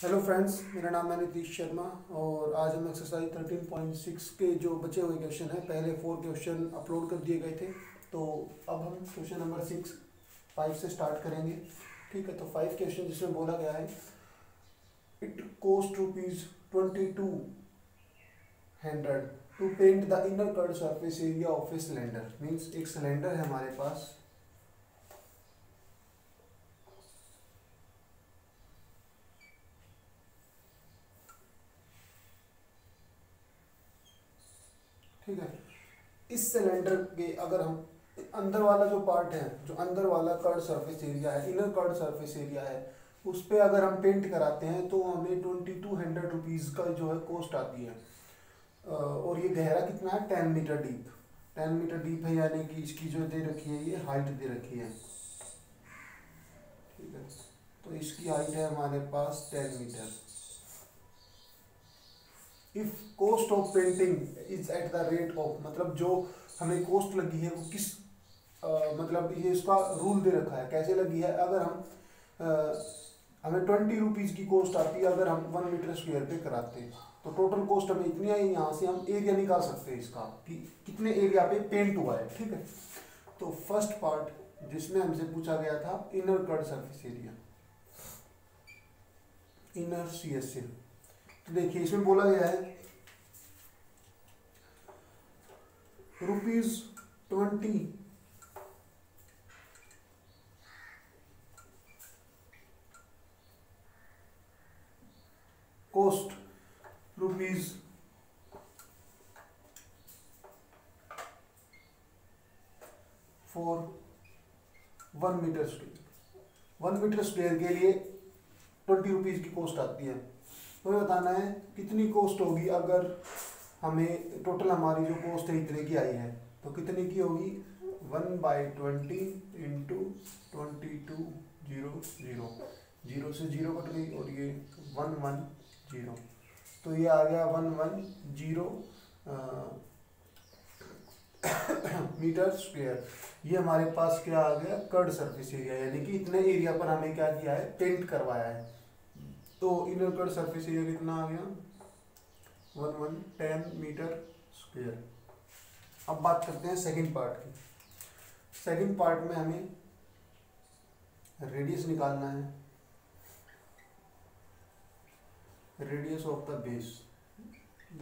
Hello friends, मेरा नाम है नीतीश शर्मा और आज हम एक्सरसाइज 13.6 के जो बचे हुए क्वेश्चन हैं, पहले 4 क्वेश्चन अपलोड कर दिए गए थे। तो अब हम क्वेश्चन नंबर 6 5 से स्टार्ट करेंगे। ठीक है, तो 5 क्वेश्चन जिसमें बोला गया है it cost ₹2200 to paint the inner curved surface area of a cylinder. Means एक सिलेंडर है हमारे पास, ठीक है। इस सिलेंडर के अगर हम अंदर वाला जो पार्ट है, जो अंदर वाला कर्ड सरफेस एरिया है, इनर कर्ड सरफेस एरिया है, उस पर अगर हम पेंट कराते हैं तो हमें ₹2200 का जो है कॉस्ट आती है। और ये गहरा कितना है? 10 मीटर डीप। 10 मीटर डीप है, यानी कि इसकी जो दे रखी है, ये हाइट दे रखी है। ठीक है, तो इसकी हाइट है हमारे पास 10 metre. If cost of painting is at the rate of, मतलब जो हमें कॉस्ट लगी है वो किस मतलब ये इसका रूल दे रखा है, कैसे लगी है। अगर हम हमें ₹20 की कॉस्ट आती है अगर हम 1 मीटर स्क्वायर पे कराते हैं, तो टोटल कॉस्ट हमें इतनी आई। यहाँ से हम एरिया निकाल सकते हैं इसका कि कितने एरिया पे पेंट हुआ है। ठीक है, तो फर्स्ट पार्ट जिसमें हमसे पूछा गया था inner curved surface area, inner CSA। तो देखिए इसमें बोला गया है ₹20 cost rupees for 1 metre square. 1 metre square के लिए ₹20 की कॉस्ट आती है। तो ये बताना है कितनी कॉस्ट होगी अगर हमें टोटल हमारी जो कॉस्ट है इतने की आई है, तो कितने की होगी? 1/20 इंटू 2200, 0 से 0 कट गई और ये 110, तो ये आ गया 110 मीटर स्क्वायर। ये हमारे पास क्या आ गया? कर्ड सरफेस एरिया, यानी कि इतने एरिया पर हमें क्या किया है? पेंट करवाया है। तो इनर कर्ड सरफेस एरिया कितना आ गया? 1110 मीटर स्क्वायर। अब बात करते हैं सेकंड पार्ट की। सेकंड पार्ट में हमें रेडियस निकालना है, रेडियस ऑफ द बेस,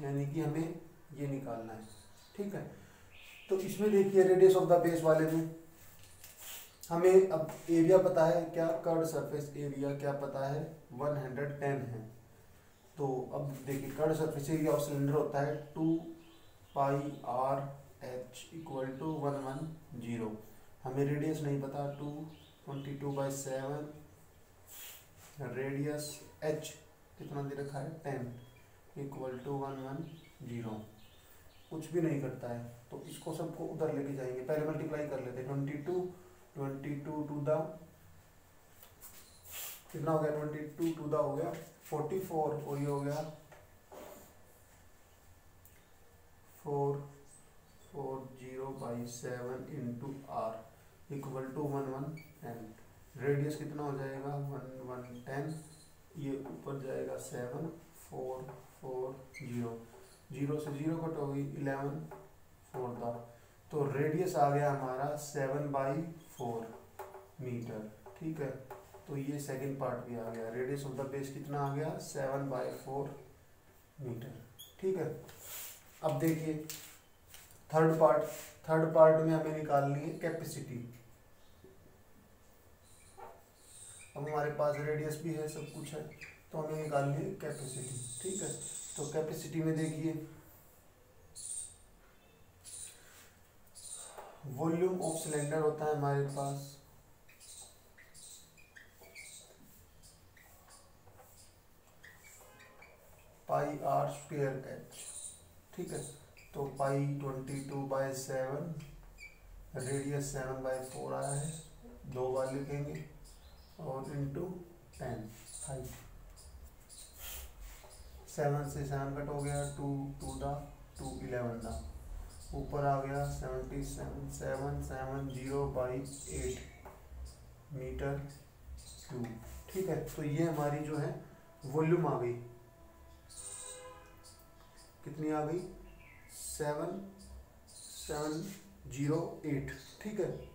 यानी कि हमें ये निकालना है। ठीक है, तो इसमें देखिए रेडियस ऑफ द बेस वाले में हमें अब एरिया पता है क्या? कर्ड सरफेस एरिया क्या पता है? 110 है। तो अब देखिए curd surface area of cylinder होता है 2πRH = 110। हमें रेडियस नहीं पता, 222/7 रेडियस H कितना दे रखा है? 10 = 110। कुछ भी नहीं करता है, तो इसको सबको उधर लेके जाएंगे। पहले मल्टीप्लाई कर लेते हैं। 22 टू द कितना हो गया? 22 टू द हो गया 44, और ये हो गया 440/7 इंटू R = 110। रेडियस कितना हो जाएगा? 110, ये ऊपर जाएगा 7, 440, 0 से 0 कट होगी 11, 4 तो रेडियस आ गया हमारा 7/4 मीटर। ठीक है, तो ये सेकंड पार्ट भी आ गया। रेडियस ऑफ द बेस कितना आ गया? 7/4 मीटर। ठीक है, अब देखिए थर्ड पार्ट में हमें निकालनी है कैपेसिटी। अब हमारे पास रेडियस भी है, सब कुछ है, तो हमें निकालनी है कैपेसिटी। ठीक है, तो कैपेसिटी में देखिए वॉल्यूम ऑफ सिलेंडर होता है हमारे पास πr²H। ठीक है, तो π22/7, रेडियस 7/4 आया है, 2 बार लिखेंगे, और इंटू 10 हाइट। 7 से 7 कट हो गया, 2 2 11 ऊपर आ गया 77,770/8 मीटर क्यूब। ठीक है, तो ये हमारी जो है वॉल्यूम आ गई, कितनी आ गई 7708। ठीक है,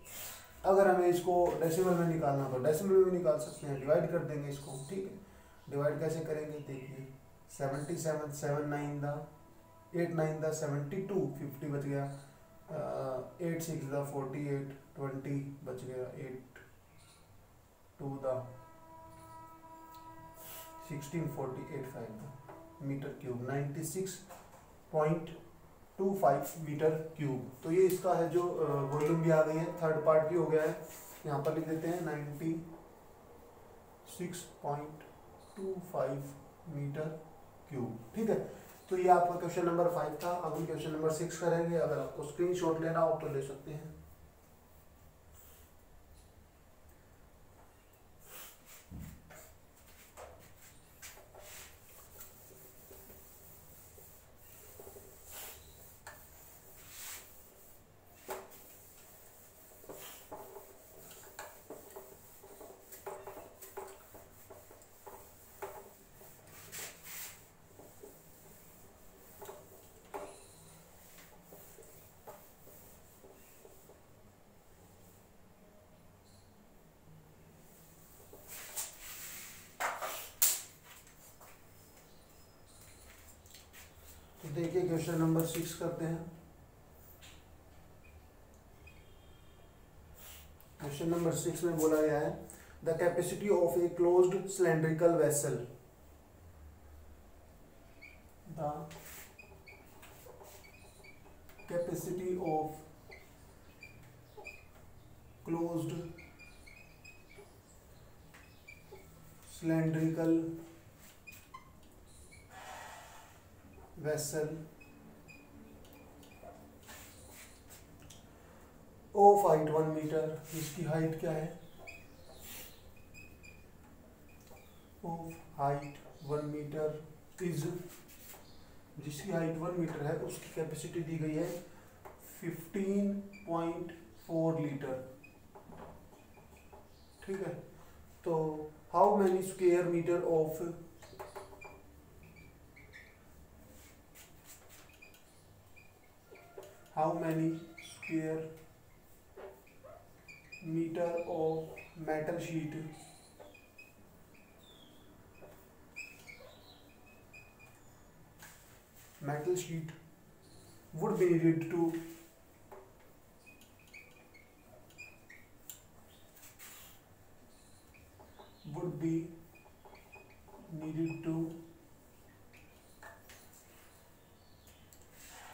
अगर हमें इसको डेसिमल में निकालना तो डेसिमल में भी निकाल सकते हैं, डिवाइड कर देंगे इसको। ठीक है, डिवाइड कैसे करेंगे देखिए, 77 7 9 दा 8 9 दा 72, 50 बच गया, 8 6 दा 48, 20 बच गया, 8 2 दा 16 48 5 दा मीटर क्यूब, 96.25 मीटर क्यूब। तो ये इसका है जो वॉल्यूम भी आ गई है, थर्ड पार्ट भी हो गया है, यहाँ पर लिख देते हैं 96.25 मीटर क्यूब। ठीक है, तो ये आपका क्वेश्चन नंबर 5 था। अब हम क्वेश्चन नंबर 6 करेंगे। अगर आपको स्क्रीनशॉट लेना हो तो ले सकते हैं। देखिए क्वेश्चन नंबर 6 करते हैं। क्वेश्चन नंबर 6 में बोला गया है the capacity of a closed cylindrical vessel, the capacity of closed cylindrical vessel of height 1 metre, इसकी हाइट क्या है, ऑफ हाइट 1 मीटर इज, जिसकी हाइट 1 मीटर है उसकी कैपेसिटी दी गई है 15.4 लीटर। ठीक है, तो how many square metre of how many square meter of metal sheet would be needed to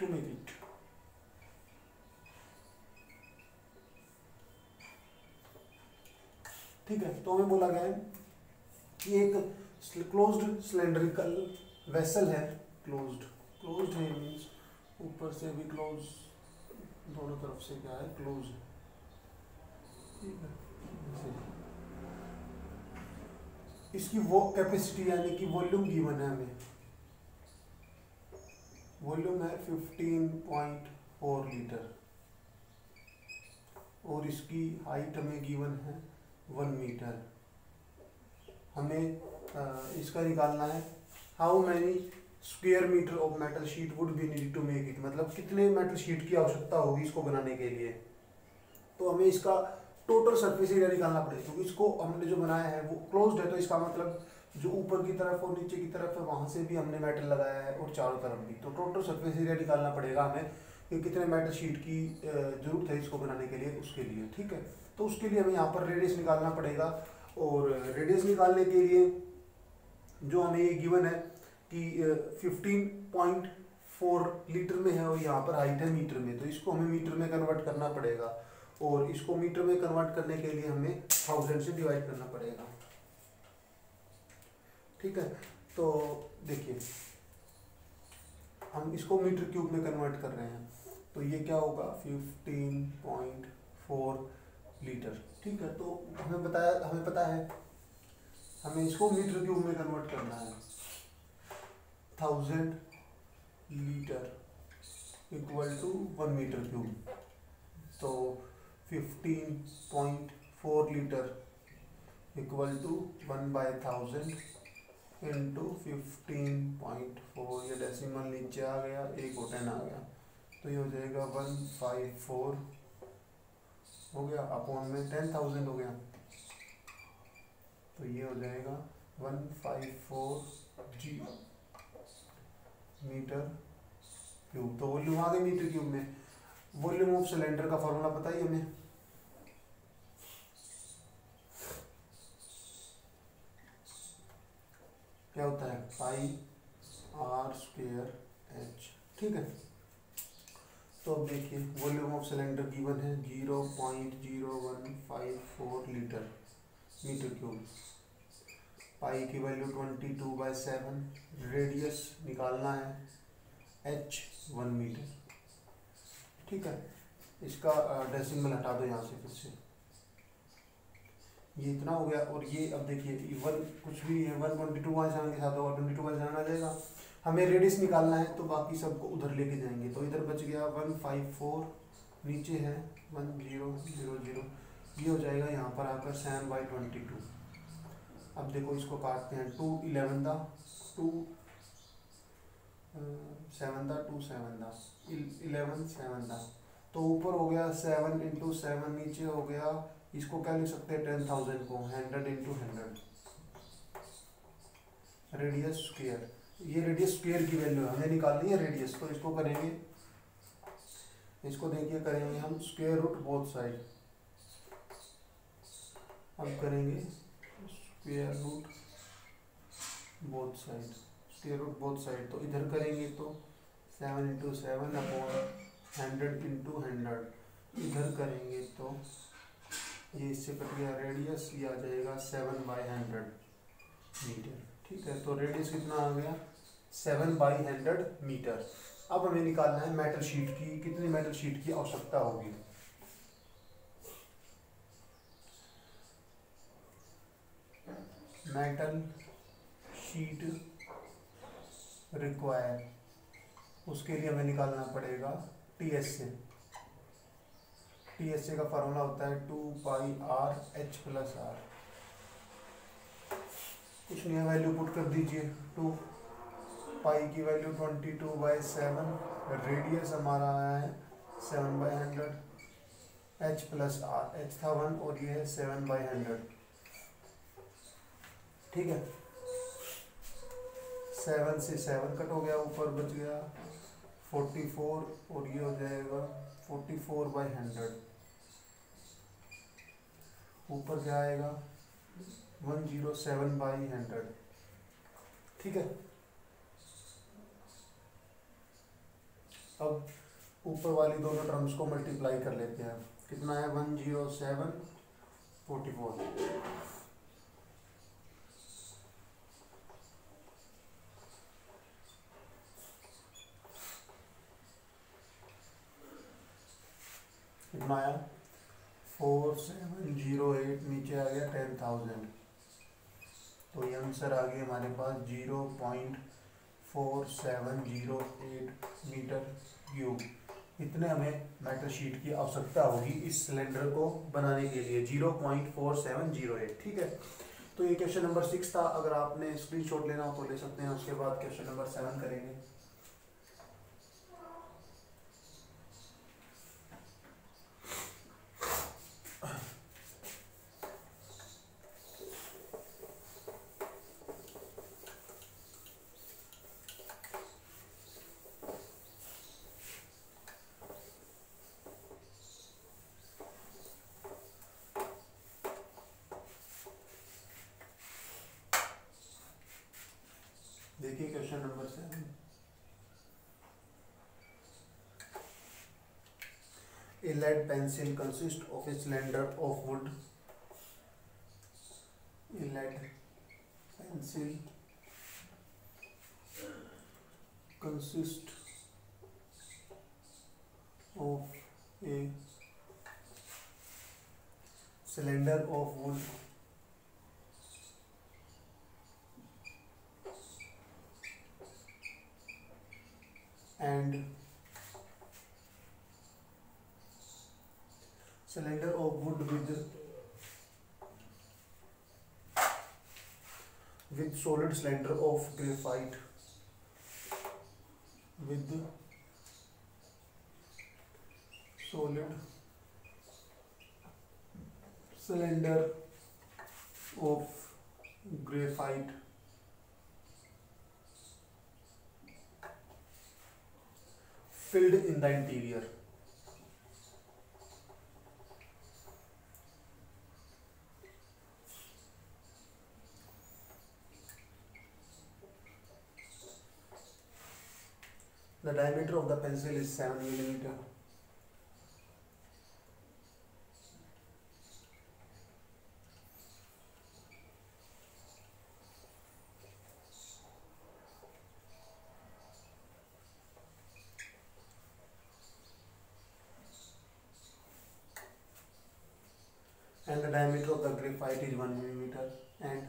make it। ठीक है, तो हमें बोला गया है कि एक क्लोज्ड सिलेंड्रिकल वेसल है, क्लोज्ड है मीन्स ऊपर से भी क्लोज, दोनों तरफ से क्या है क्लोज। ठीक है, इसकी वो कैपेसिटी यानी कि वॉल्यूम गिवन है हमें, वॉल्यूम है 15.4 लीटर और इसकी हाइट हमें गिवन है 1 मीटर। हमें इसका निकालना है how many square metre of metal sheet would be needed to make it, मतलब कितने मेटल शीट की आवश्यकता होगी इसको बनाने के लिए। तो हमें इसका टोटल सरफेस एरिया निकालना पड़ेगा, क्योंकि इसको हमने जो बनाया है वो क्लोज्ड है, तो इसका मतलब जो ऊपर की तरफ और नीचे की तरफ है वहाँ से भी हमने मेटल लगाया है और चारों तरफ भी, तो टोटल सरफेस एरिया निकालना पड़ेगा हमें कि कितने मेटल शीट की जरूरत है इसको बनाने के लिए, उसके लिए। ठीक है, तो उसके लिए हमें यहाँ पर रेडियस निकालना पड़ेगा, और रेडियस निकालने के लिए जो हमें ये गिवन है कि 15.4 लीटर में है और यहाँ पर हाइट है मीटर में, तो इसको हमें मीटर में कन्वर्ट करना पड़ेगा, और इसको मीटर में कन्वर्ट करने के लिए हमें 1000 से डिवाइड करना पड़ेगा। ठीक है, तो देखिए हम इसको मीटर क्यूब में कन्वर्ट कर रहे हैं, तो ये क्या होगा 15.4 लीटर। ठीक है, तो हमें पता है हमें इसको मीटर क्यूब में कन्वर्ट करना है, 1000 litre equal to 1 metre cube, तो 15.4 लीटर इक्वल टू 1/1000 इंटू 15.4, ये डेसिमल नीचे आ गया, एक और 10 आ गया, तो ये हो जाएगा 154 हो गया, अपॉन में 10,000 हो गया, तो ये हो जाएगा 154 मीटर क्यूब। तो वॉल्यूम आ गई मीटर क्यूब में। वॉल्यूम ऑफ सिलेंडर का फॉर्मूला पता ही हमें, क्या होता है, पाई आर स्क्वायर एच। ठीक है, तो अब देखिए वॉल्यूम ऑफ सिलेंडर गिवन है 0.0154 लीटर मीटर क्यूब, पाई की वैल्यू 22/7, रेडियस निकालना है h 1 मीटर। ठीक है, इसका डेसिमल हटा दो यहाँ से फिर से, ये इतना हो गया, और ये अब देखिए वन कुछ भी है, 122 वहाँ से साथ होगा, 22 वहाँ से आ जाएगा, हमें रेडियस निकालना है तो बाकी सबको उधर लेके जाएंगे, तो इधर बच गया 154, नीचे है 1000, ये हो जाएगा यहाँ पर आकर 7/22। अब देखो इसको काटते हैं, 2 11 दा 2 7 दा 2 7 दा 11 7 दा, तो ऊपर हो गया 7 × 7, नीचे हो गया, इसको क्या लिख सकते हैं 10,000 को 100 × 100 रेडियस स्क्वायर, ये रेडियस स्क्वायर की वैल्यू हमें निकालनी है रेडियस, तो इसको करेंगे, इसको देखिए करेंगे हम स्क्वायर रूट बोथ साइड, अब करेंगे square root both side, square root both side, तो इधर करेंगे तो 7 × 7 अपॉन 100 × 100, इधर करेंगे तो ये इससे कट गया रेडियस, ये आ जाएगा 7/100 मीटर। ठीक है, तो रेडियस कितना आ गया 7/100 मीटर। अब हमें निकालना है मेटल शीट की, कितनी मेटल शीट की आवश्यकता होगी, मेटल शीट रिक्वायर, उसके लिए हमें निकालना पड़ेगा TSA। TSA का फार्मूला होता है 2πRh+r, कुछ नहीं, वैल्यू पुट कर दीजिए, 2 पाई की वैल्यू 22/7, रेडियस हमारा आया है 7/100, h+r, h था 1 और ये है 7/100। ठीक है, 7 से 7 कट हो गया, ऊपर बच गया 44 और ये हो जाएगा 44/100, ऊपर क्या आएगा 107/100। ठीक है, अब ऊपर वाली दोनों टर्म्स को मल्टीप्लाई कर लेते हैं, कितना है 107/44, कितना आया 4708, नीचे आ गया 10,000, तो ये आंसर आ गया हमारे पास 0.4708 मीटर क्यूब। इतने हमें मेटल शीट की आवश्यकता होगी इस सिलेंडर को बनाने के लिए, 0.4708। ठीक है, तो ये क्वेश्चन नंबर 6 था, अगर आपने स्क्रीनशॉट लेना हो तो ले सकते हैं, उसके बाद क्वेश्चन नंबर 7 करेंगे। देखिए question number 7, A lead pencil consists of a cylinder of wood. A lead pencil consists of a cylinder of wood and cylinder of wood with with solid cylinder of graphite, with solid cylinder of graphite filled in the interior. The diameter of the pencil is 7 millimeter. And the diameter of the graphite is 1 millimeter. And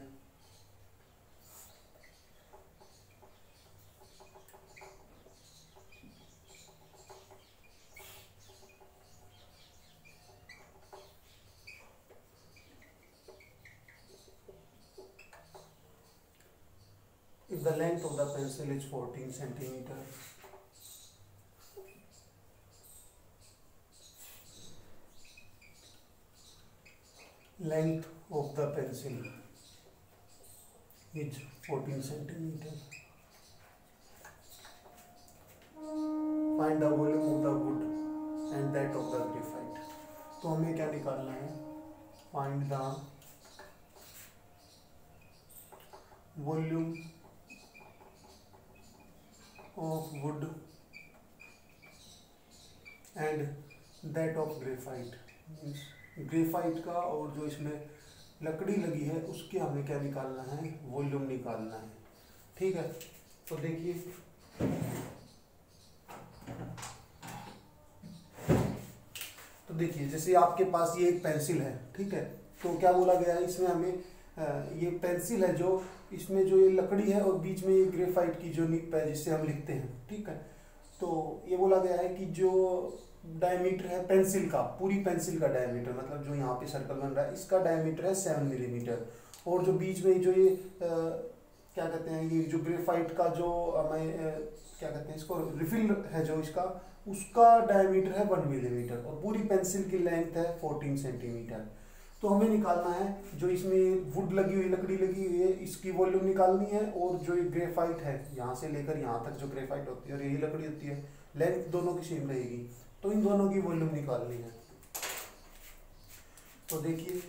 if the length of the pencil is 14 centimeter, length of the pencil is 14 centimeter, find the volume of the wood and that of the graphite. तो हमें क्या निकालना है? Find the volume of wood and that of graphite. Graphite का और जो इसमें लकड़ी लगी है उसके हमें क्या निकालना है? वॉल्यूम निकालना है। ठीक है, तो देखिए जैसे आपके पास ये एक पेंसिल है, ठीक है, तो क्या बोला गया है इसमें हमें ये पेंसिल है जो इसमें जो ये लकड़ी है और बीच में ये ग्रेफाइट की जो निप है जिससे हम लिखते हैं, ठीक है, तो ये बोला गया है कि जो डायमीटर है पेंसिल का, पूरी पेंसिल का डायमीटर, मतलब जो यहाँ पे सर्कल बन रहा है इसका डायमीटर है 7 मिलीमीटर, और जो बीच में जो ये क्या कहते हैं, ये जो ग्रेफाइट का जो हमें क्या कहते हैं इसको, रिफिल है जो इसका, उसका डायमीटर है 1 मिलीमीटर, और पूरी पेंसिल की लेंथ है 14 सेंटीमीटर। तो हमें निकालना है जो इसमें वुड लगी हुई, लकड़ी लगी हुई है, इसकी वॉल्यूम निकालनी है, और जो ये ग्रेफाइट है यहाँ से लेकर यहाँ तक जो ग्रेफाइट होती है और यही लकड़ी होती है, लेंथ दोनों की सेम रहेगी, तो इन दोनों की वॉल्यूम निकालनी है। तो देखिए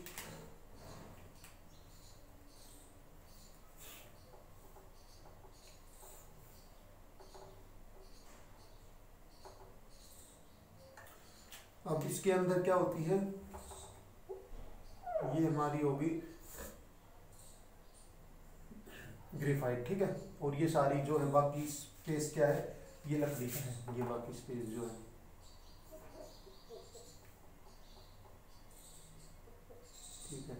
अब इसके अंदर क्या होती है, ये हमारी होगी ग्रेफाइट, ठीक है, और ये सारी जो है बाकी स्पेस क्या है, ये लकड़ी का है, ये बाकी स्पेस जो है, ठीक है।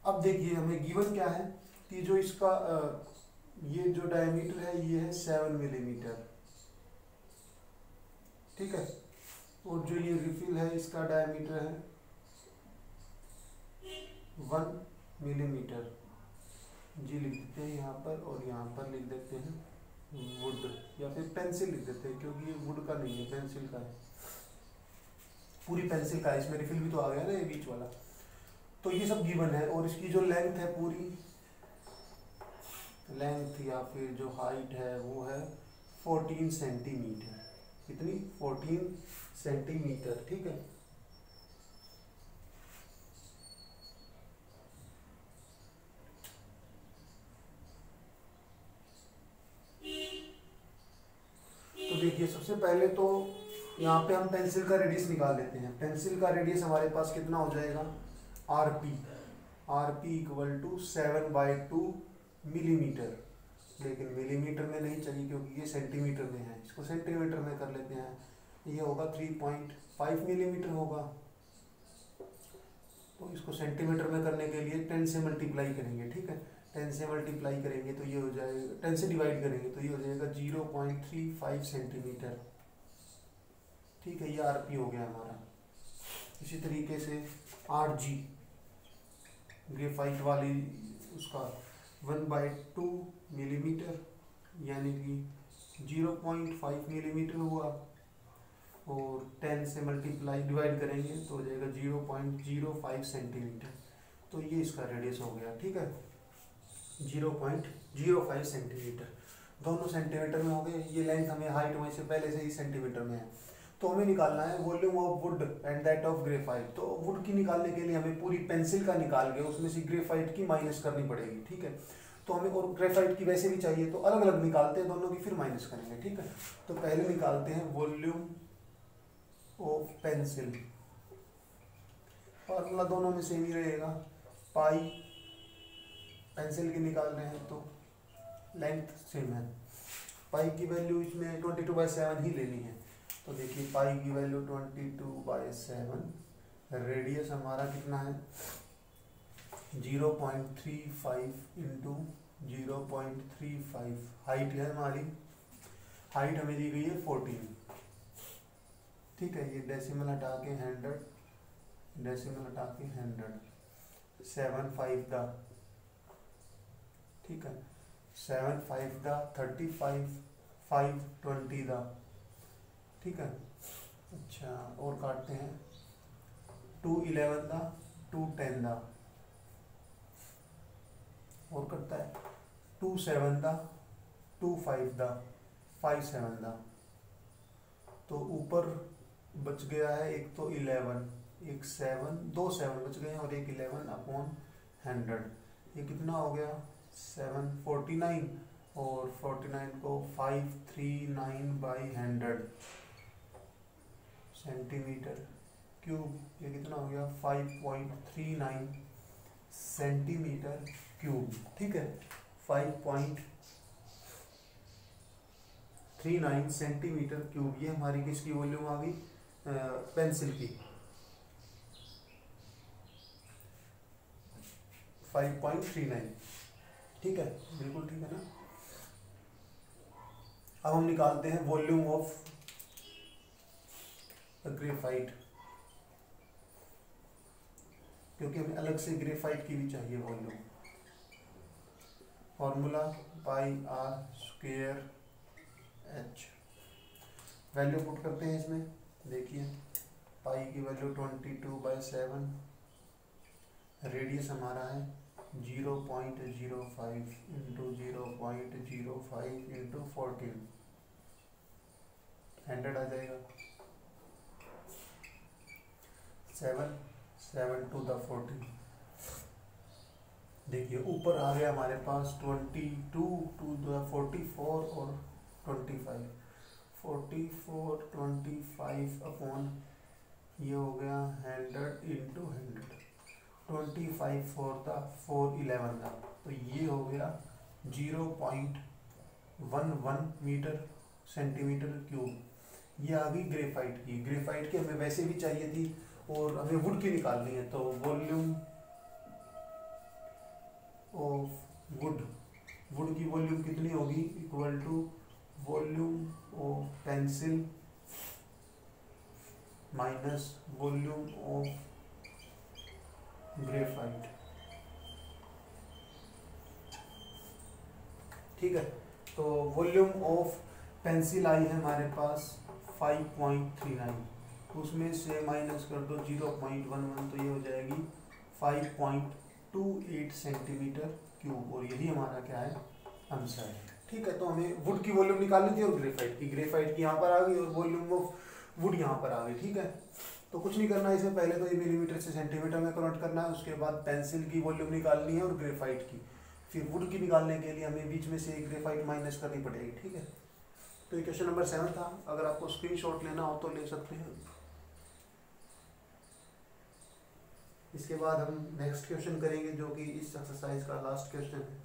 अब देखिए हमें गिवन क्या है कि जो इसका ये जो डायमीटर है ये है 7 मिलीमीटर, ठीक है, और जो ये रिफिल है इसका डायमीटर है 1 मिलीमीटर, जी लिख देते हैं यहाँ पर, और यहाँ पर लिख देते हैं वुड, या फिर पेंसिल लिख देते हैं, क्योंकि ये वुड का नहीं है, पेंसिल का है, पूरी पेंसिल का है, इसमें रिफिल भी तो आ गया ना ये बीच वाला। तो ये सब गिवन है, और इसकी जो लेंथ है, पूरी लेंथ या फिर जो हाइट है वो है 14 सेंटीमीटर, कितनी? 14 सेंटीमीटर, ठीक है। तो देखिए सबसे पहले तो यहाँ पे हम पेंसिल का रेडियस निकाल लेते हैं। पेंसिल का रेडियस हमारे पास कितना हो जाएगा? RP, RP equal to 7/2 millimetre, लेकिन मिलीमीटर में नहीं चाहिए क्योंकि ये सेंटीमीटर में है, इसको सेंटीमीटर में कर लेते हैं, ये होगा 3.5 मिलीमीटर होगा। तो इसको सेंटीमीटर में करने के लिए 10 से मल्टीप्लाई करेंगे, ठीक है, 10 से मल्टीप्लाई करेंगे तो ये हो जाएगा, 10 से डिवाइड करेंगे तो ये हो जाएगा 0.35 सेंटीमीटर, ठीक है, ये आरपी हो गया हमारा। इसी तरीके से आरजी ग्रेफाइट वाली उसका 1/2 मिलीमीटर, यानी कि 0.5 मिलीमीटर हुआ, और 10 से मल्टीप्लाई डिवाइड करेंगे तो हो जाएगा 0.05 सेंटीमीटर। तो ये इसका रेडियस हो गया, ठीक है, 0.05 सेंटीमीटर। दोनों सेंटीमीटर में हो गए। ये लेंथ हमें हाइट में से पहले से ही सेंटीमीटर में है। तो हमें निकालना है volume of would and that of graphite. तो वुड की निकालने के लिए हमें पूरी पेंसिल का निकाल के उसमें से ग्रेफाइट की माइनस करनी पड़ेगी, ठीक है। तो हमें, और ग्रेफाइट की वैसे भी चाहिए, तो अलग अलग निकालते हैं दोनों की, फिर माइनस करेंगे, ठीक है। तो पहले निकालते हैं वॉल्यूम ऑफ पेंसिल। फॉर्मूला दोनों में सेम ही रहेगा, पाई, पेंसिल की निकाल रहे हैं तो लेंथ सेम है। पाई की वैल्यू इसमें 22/7 ही लेनी है। तो देखिए पाई की वैल्यू 22/7, रेडियस हमारा कितना है 0.35 इंटू 0.35। हाइट है हमारी, हाइट हमें दी गई है 14, ठीक है। ये डेसिमल हटा के 100, डेसिमल हटा के 100, 7 5 दा, ठीक है, 7 5 दा 35, 5 20 दा, ठीक है। अच्छा, और काटते हैं 2 11 दा, 2 10 दा, और करता है 2 7 दा, 2 5 दा, 5 7 दा। तो ऊपर बच गया है एक तो 11, एक 7, 2 7 बच गए हैं और एक 11/100। ये कितना हो गया 749, और 49 को 539/100 सेंटीमीटर क्यूब। ये कितना हो गया 5.39 सेंटीमीटर क्यूब, ठीक है। 5.39 सेंटीमीटर क्यूब, ये हमारी किसकी वॉल्यूम आ गई, पेंसिल की, 5.39, ठीक है, बिल्कुल ठीक है ना। अब हम निकालते हैं वॉल्यूम ऑफ ग्रेफाइट, क्योंकि हमें अलग से ग्रेफाइट की भी चाहिए volume. Formula πr²h। Value put करते हैं इसमें, देखिए पाई की वैल्यू 22/7, रेडियस हमारा है 0.05 इंटू 0.05 इंटू 14, 100 आ जाएगा, 7 7 to the 14। देखिए ऊपर आ गया हमारे पास 22 to the 44 और 25, 44 25 अपॉन ये हो गया 100 इंटू 100, 25 4 था 4 11 था, तो ये हो गया 0.11 मीटर सेंटीमीटर क्यूब। ये आ गई ग्रेफाइट की। ग्रेफाइट की हमें वैसे भी चाहिए थी और हमें वुड की निकालनी है, तो वॉल्यूम ऑफ वुड, वुड की वॉल्यूम कितनी होगी, equal to volume of pencil minus volume of graphite, ठीक है। तो वॉल्यूम ऑफ पेंसिल आई है हमारे पास 5.39, उसमें से माइनस कर दो 0.11, तो ये हो जाएगी 5.28 सेंटीमीटर क्यूब, और यही हमारा क्या है आंसर है, ठीक है। तो हमें वुड की वॉल्यूम निकालनी थी और ग्रेफाइट की यहाँ पर आ गई, और वॉल्यूम ऑफ वुड यहाँ पर आ गई, ठीक है। तो कुछ नहीं करना है इसमें, पहले तो ये मिलीमीटर से सेंटीमीटर में कन्वर्ट करना है, उसके बाद पेंसिल की वॉल्यूम निकालनी है और ग्रेफाइट की, फिर वुड की निकालने के लिए हमें बीच में से ग्रेफाइट माइनस करनी पड़ेगी, ठीक है। तो ये क्वेश्चन नंबर 7 था। अगर आपको स्क्रीनशॉट लेना हो तो ले सकते हैं। इसके बाद हम नेक्स्ट क्वेश्चन करेंगे, जो कि इस एक्सरसाइज का लास्ट क्वेश्चन है।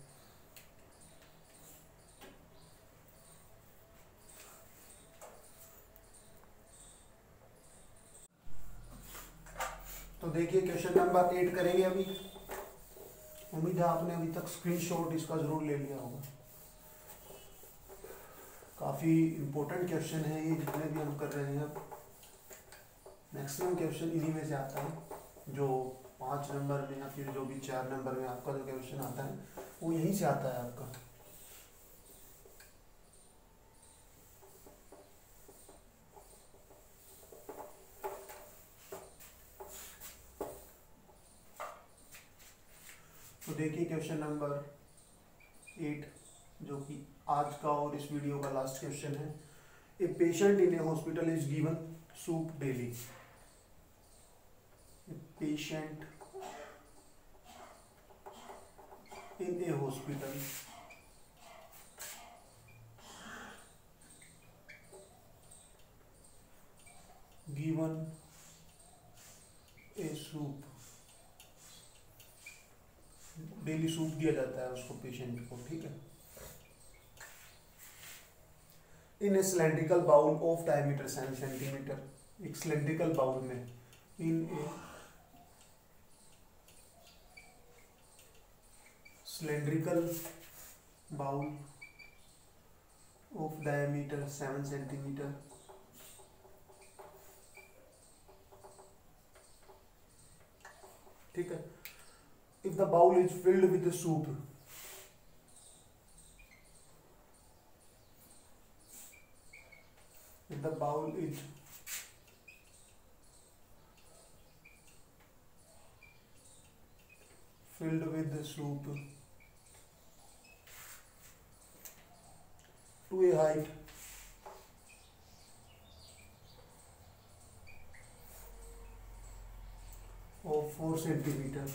तो देखिए क्वेश्चन नंबर 8 करेंगे अभी। उम्मीद है आपने अभी तक स्क्रीनशॉट इसका जरूर ले लिया होगा। काफ़ी इम्पोर्टेंट क्वेश्चन है ये, जितने भी हम कर रहे हैं। मैक्सिमम क्वेश्चन इन्हीं में से आता है, जो 5 नंबर में या फिर जो भी 4 नंबर में आपका जो क्वेश्चन आता है वो यहीं से आता है आपका। तो देखिए क्वेश्चन नंबर 8 जो कि आज का और इस वीडियो का लास्ट क्वेश्चन है। A patient in a hospital is given soup daily. A patient in a hospital given a soup, daily soup दिया जाता है उसको पेशेंट को, ठीक है। In a cylindrical bowl of diameter 7 centimetre, एक सिलेंड्रिकल बाउल में, in a cylindrical bowl of diameter 7 centimetre, ठीक है। If the bowl is filled with the soup, if the bowl is filled with the soup to a height of 4 centimeter,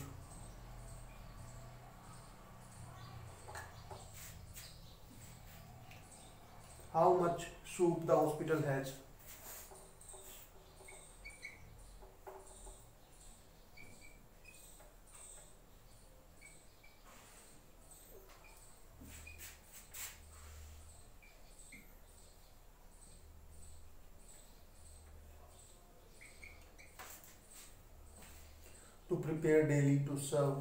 how much soup the hospital has? To prepare daily to serve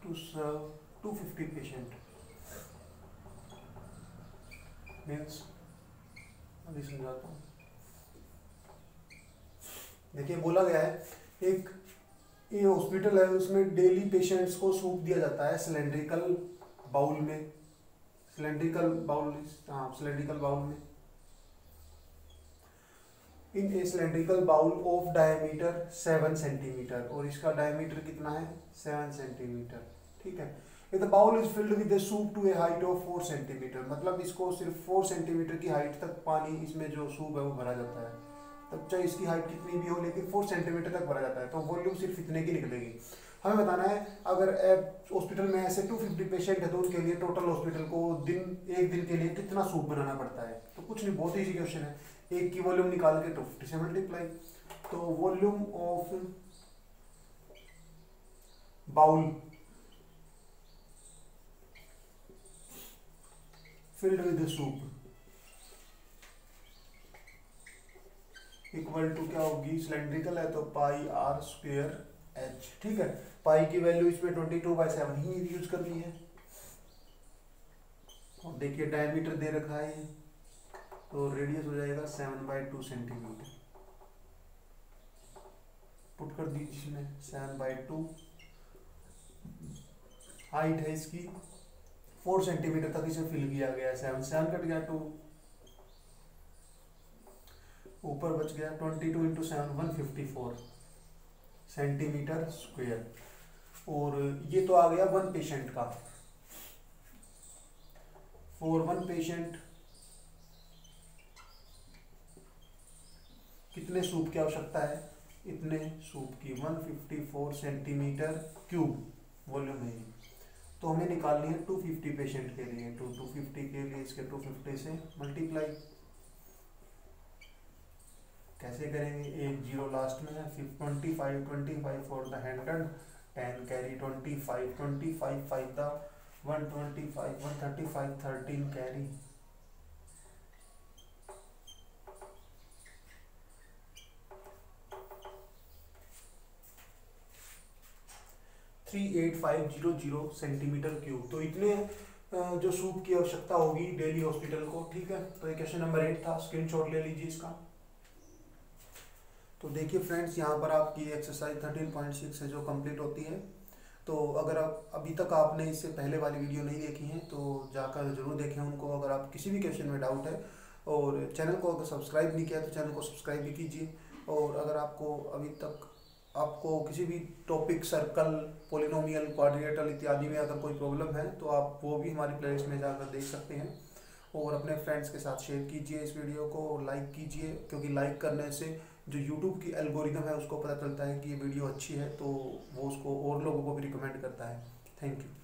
to serve 250 patient means, अभी समझाता हूँ। देखिए बोला गया है एक ये hospital है उसमें डेली पेशेंट्स को सूप दिया जाता है सिलेंड्रिकल बाउल में, सिलेंड्रिकल बाउल, हाँ सिलेंड्रिकल बाउल में, in a cylindrical bowl of diameter 7 centimetre, और इसका डायमीटर कितना है 7 सेंटीमीटर, ठीक है। If the bowl is filled with soup to a height of 4 centimetre, मतलब इसको सिर्फ 4 सेंटीमीटर की हाइट तक पानी, इसमें जो सूप है वो भरा जाता है, तब चाहे इसकी हाइट कितनी भी हो लेकिन 4 सेंटीमीटर तक भरा जाता है, तो वॉल्यूम सिर्फ इतने की निकलेगी। हमें बताना है अगर हॉस्पिटल में ऐसे 250 पेशेंट है तो उनके लिए टोटल हॉस्पिटल को एक दिन के लिए कितना सूप बनाना पड़ता है। तो कुछ नहीं, बहुत ईजी क्वेश्चन है, एक की वॉल्यूम निकाल के 250 से मल्टीप्लाई, तो volume of bowl filled with soup equal to क्या होगी, सिलेंड्रिकल है तो पाई आर स्क्वेयर एच, ठीक है। पाई की वैल्यू इसमें 22/7 ही यूज करनी है, और देखिए डायमीटर दे रखा है तो रेडियस हो जाएगा 7/2 सेंटीमीटर, पुट कर दीजिए इसमें 7/2, हाइट है इसकी 4 सेंटीमीटर तक इसे फिल किया गया है, 7 कट गया 2, ऊपर बच गया 22 × 7 154 सेंटीमीटर स्क्वायर, और ये तो आ गया वन पेशेंट का। फॉर वन पेशेंट कितने सूप की आवश्यकता है, इतने सूप की 154 सेंटीमीटर क्यूब वॉल्यूम है, तो हमें निकालनी है 250 पेशेंट के लिए, तो 250 के लिए इसके 250 से मल्टीप्लाई कैसे करेंगे, एक जीरो लास्ट में है, फिर 25 for the 100, 10 carry 25 5 the 125 135 13 carry, 38,500 centimetre cube. तो इतने जो सूप की आवश्यकता होगी डेली हॉस्पिटल को। ठीक है, तो ये क्वेश्चन नंबर 8 था, स्क्रीनशॉट ले लीजिए इसका। तो देखिए फ्रेंड्स, यहाँ पर आपकी एक्सरसाइज 13.6 है जो कंप्लीट होती है। तो अगर आप अभी तक आपने इससे पहले वाली वीडियो नहीं देखी है तो जाकर जरूर देखें उनको। अगर आप किसी भी क्वेश्चन में डाउट है, और चैनल को अगर सब्सक्राइब नहीं किया तो चैनल को सब्सक्राइब भी कीजिए। और अगर आपको अभी तक आपको किसी भी टॉपिक, सर्कल, पोलिनोमियल, क्वाड्रिलेटरल इत्यादि में अगर कोई प्रॉब्लम है तो आप वो भी हमारी प्लेलिस्ट में जाकर देख सकते हैं। और अपने फ्रेंड्स के साथ शेयर कीजिए इस वीडियो को, और लाइक कीजिए, क्योंकि लाइक करने से जो यूट्यूब की एल्गोरिदम है उसको पता चलता है कि ये वीडियो अच्छी है, तो वो उसको और लोगों को भी रिकमेंड करता है। Thank you.